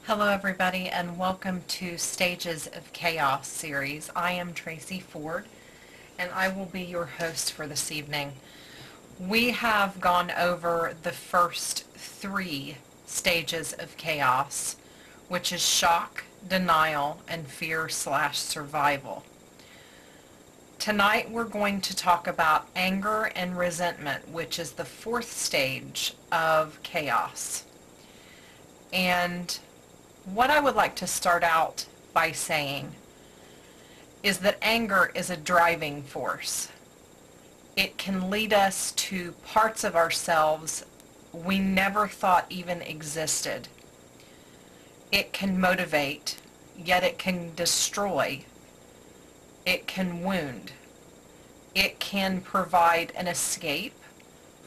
Hello everybody and welcome to Stages of Chaos series. I am Tracee Ford and I will be your host for this evening. We have gone over the first three stages of chaos, which is shock, denial, and fear/survival. Tonight we're going to talk about anger and resentment, which is the fourth stage of chaos. And what I would like to start out by saying is that anger is a driving force. It can lead us to parts of ourselves we never thought even existed. It can motivate, yet it can destroy. It can wound. It can provide an escape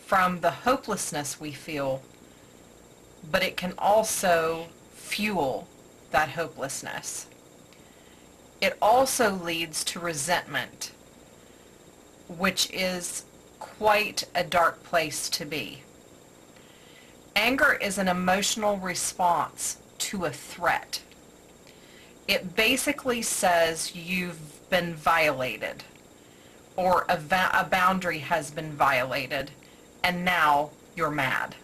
from the hopelessness we feel, but it can also fuel that hopelessness. It also leads to resentment, which is quite a dark place to be. Anger is an emotional response to a threat. It basically says you've been violated, or a boundary has been violated, and now you're mad.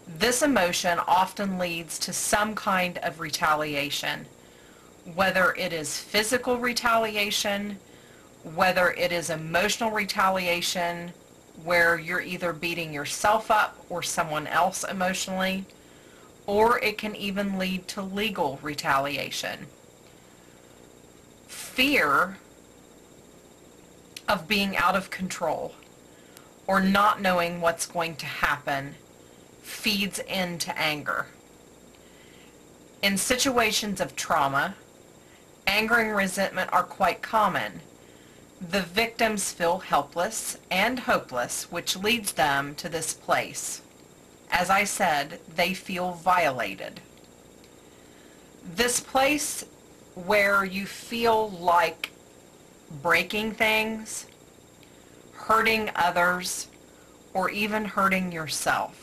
This emotion often leads to some kind of retaliation, whether it is physical retaliation, whether it is emotional retaliation, where you're either beating yourself up or someone else emotionally, or it can even lead to legal retaliation. Fear of being out of control or not knowing what's going to happen feeds into anger. In situations of trauma, anger and resentment are quite common. The victims feel helpless and hopeless, which leads them to this place. As I said, they feel violated. This place where you feel like breaking things, hurting others, or even hurting yourself.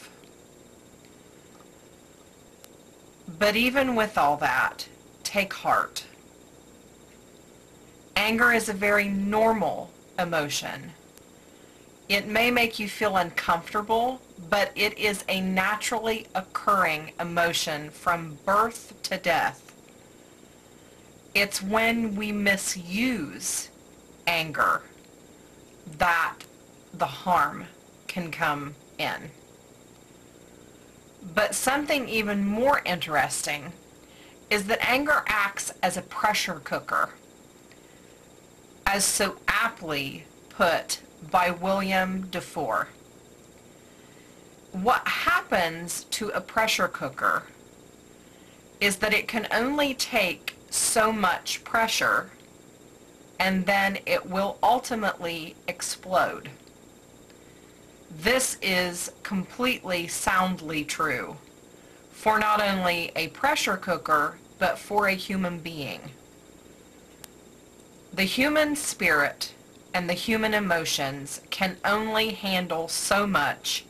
But even with all that, take heart. Anger is a very normal emotion. It may make you feel uncomfortable, but it is a naturally occurring emotion from birth to death. It's when we misuse anger that the harm can come in. But something even more interesting is that anger acts as a pressure cooker, as so aptly put by William Dufour. What happens to a pressure cooker is that it can only take so much pressure and then it will ultimately explode. This is completely soundly true for not only a pressure cooker, but for a human being. The human spirit and the human emotions can only handle so much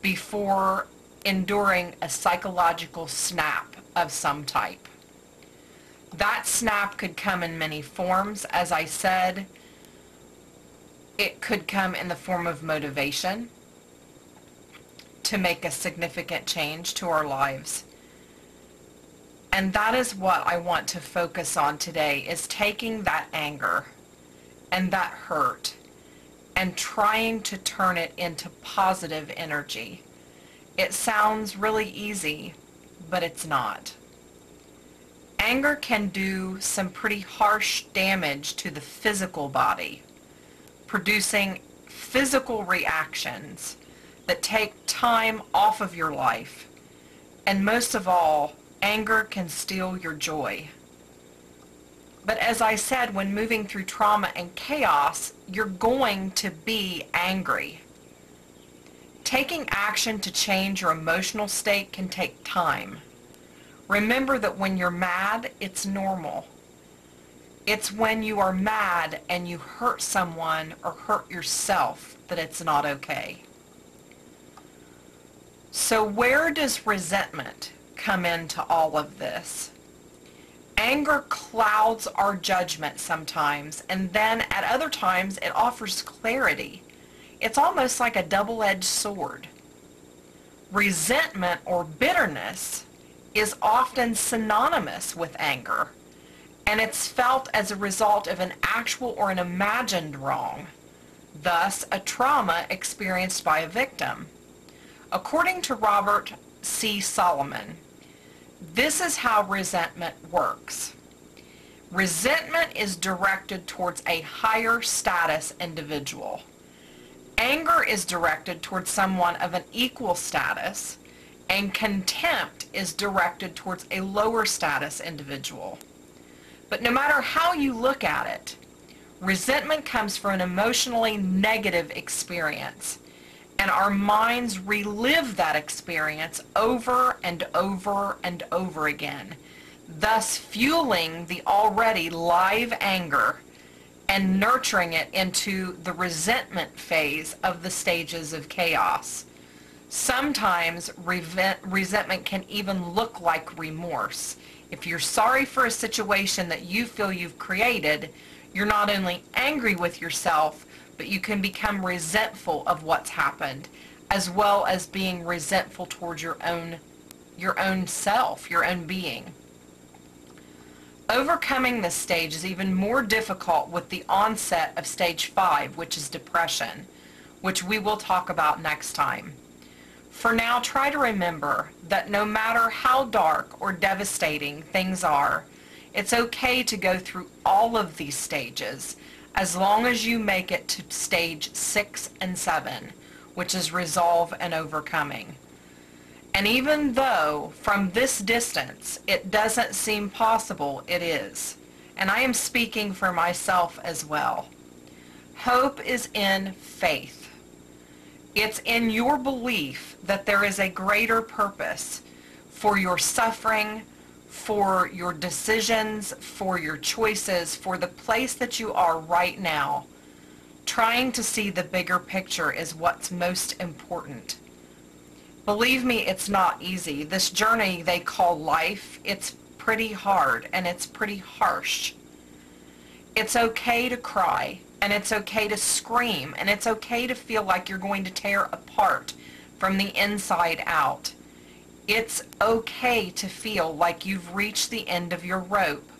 before enduring a psychological snap of some type. That snap could come in many forms. As I said, it could come in the form of motivation to make a significant change to our lives. And that is what I want to focus on today, is taking that anger and that hurt and trying to turn it into positive energy. It sounds really easy, but it's not. Anger can do some pretty harsh damage to the physical body, producing physical reactions that take time off of your life. And most of all, anger can steal your joy. But as I said, when moving through trauma and chaos, you're going to be angry. Taking action to change your emotional state can take time. Remember that when you're mad, it's normal. It's when you are mad and you hurt someone or hurt yourself that it's not okay. So where does resentment come into all of this. Anger clouds our judgment sometimes, and then at other times it offers clarity. It's almost like a double-edged sword. Resentment or bitterness is often synonymous with anger, and it's felt as a result of an actual or an imagined wrong, thus a trauma experienced by a victim. According to Robert C. Solomon, this is how resentment works. Resentment is directed towards a higher status individual. Anger is directed towards someone of an equal status, and contempt is directed towards a lower status individual. But no matter how you look at it, resentment comes from an emotionally negative experience, and our minds relive that experience over and over and over again, thus fueling the already live anger and nurturing it into the resentment phase of the stages of chaos. Sometimes resentment can even look like remorse. If you're sorry for a situation that you feel you've created, you're not only angry with yourself, but you can become resentful of what's happened, as well as being resentful towards your own self, your own being. Overcoming this stage is even more difficult with the onset of stage 5, which is depression, which we will talk about next time. For now, try to remember that no matter how dark or devastating things are, it's okay to go through all of these stages as long as you make it to stage 6 and 7, which is resolve and overcoming. And even though from this distance it doesn't seem possible, it is. And I am speaking for myself as well. Hope is in faith. It's in your belief that there is a greater purpose for your suffering, for your decisions, for your choices, for the place that you are right now. Trying to see the bigger picture is what's most important. Believe me, it's not easy. This journey they call life, it's pretty hard and it's pretty harsh. It's okay to cry, and it's okay to scream, and it's okay to feel like you're going to tear apart from the inside out. It's okay to feel like you've reached the end of your rope.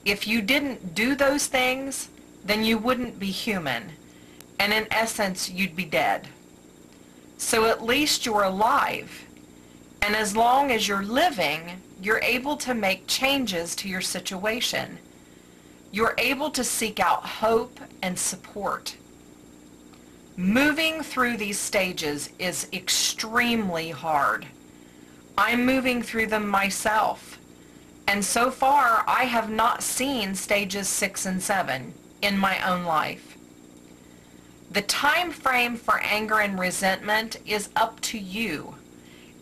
If you didn't do those things, then you wouldn't be human, and in essence, you'd be dead. So at least you're alive, and as long as you're living, you're able to make changes to your situation. You're able to seek out hope and support. Moving through these stages is extremely hard. I'm moving through them myself, and so far I have not seen stages 6 and 7 in my own life. The time frame for anger and resentment is up to you.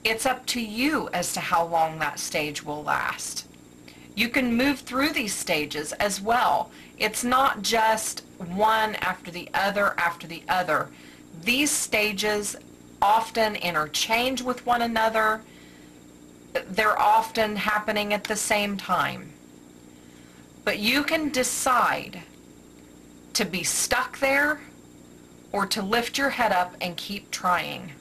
It's up to you as to how long that stage will last. You can move through these stages as well. It's not just one after the other after the other. These stages often interchange with one another. They're often happening at the same time. But you can decide to be stuck there or to lift your head up and keep trying.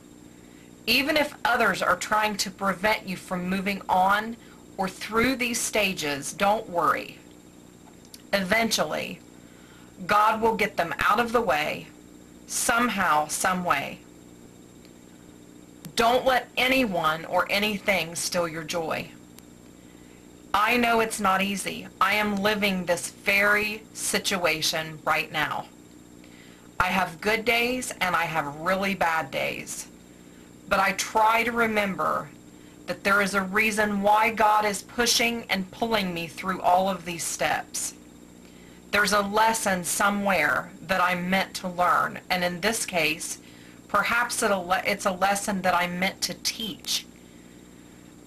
Even if others are trying to prevent you from moving on or through these stages, don't worry. Eventually, God will get them out of the way, somehow, some way. Don't let anyone or anything steal your joy. I know it's not easy. I am living this very situation right now. I have good days and I have really bad days. But I try to remember that there is a reason why God is pushing and pulling me through all of these steps. There's a lesson somewhere that I'm meant to learn, and in this case, perhaps it's a lesson that I'm meant to teach.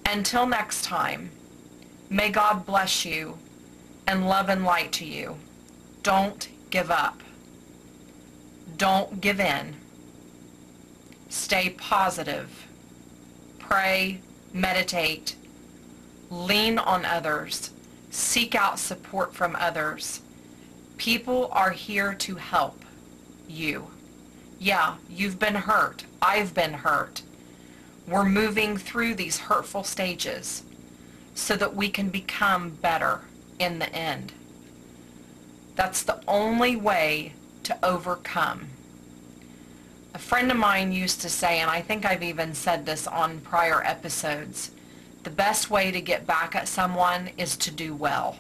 Until next time, may God bless you and love and light to you. Don't give up. Don't give in. Stay positive. Pray, meditate, lean on others, seek out support from others. People are here to help you. Yeah, you've been hurt. I've been hurt. We're moving through these hurtful stages so that we can become better in the end. That's the only way to overcome. A friend of mine used to say, and I think I've even said this on prior episodes, the best way to get back at someone is to do well.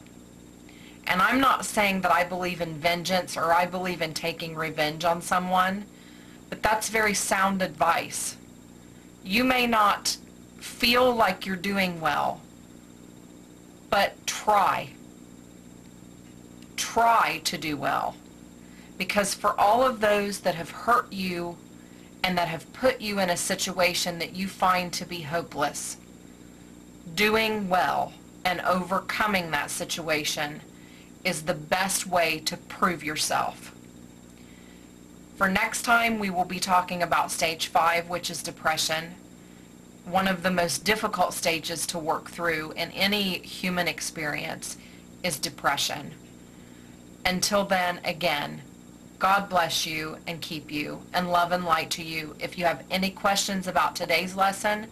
And I'm not saying that I believe in vengeance or I believe in taking revenge on someone, but that's very sound advice. You may not feel like you're doing well, but try. Try to do well. Because for all of those that have hurt you and that have put you in a situation that you find to be hopeless, doing well and overcoming that situation is the best way to prove yourself. For next time, we will be talking about stage 5, which is depression. One of the most difficult stages to work through in any human experience is depression. Until then, again, God bless you and keep you, and love and light to you. If you have any questions about today's lesson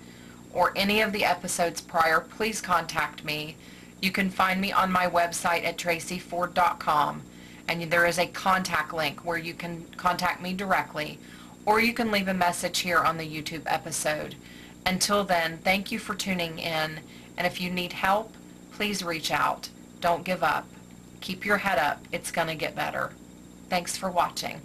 or any of the episodes prior, please contact me. You can find me on my website at traceeford.com, and there is a contact link where you can contact me directly, or you can leave a message here on the YouTube episode. Until then, thank you for tuning in, and if you need help, please reach out. Don't give up. Keep your head up. It's going to get better. Thanks for watching.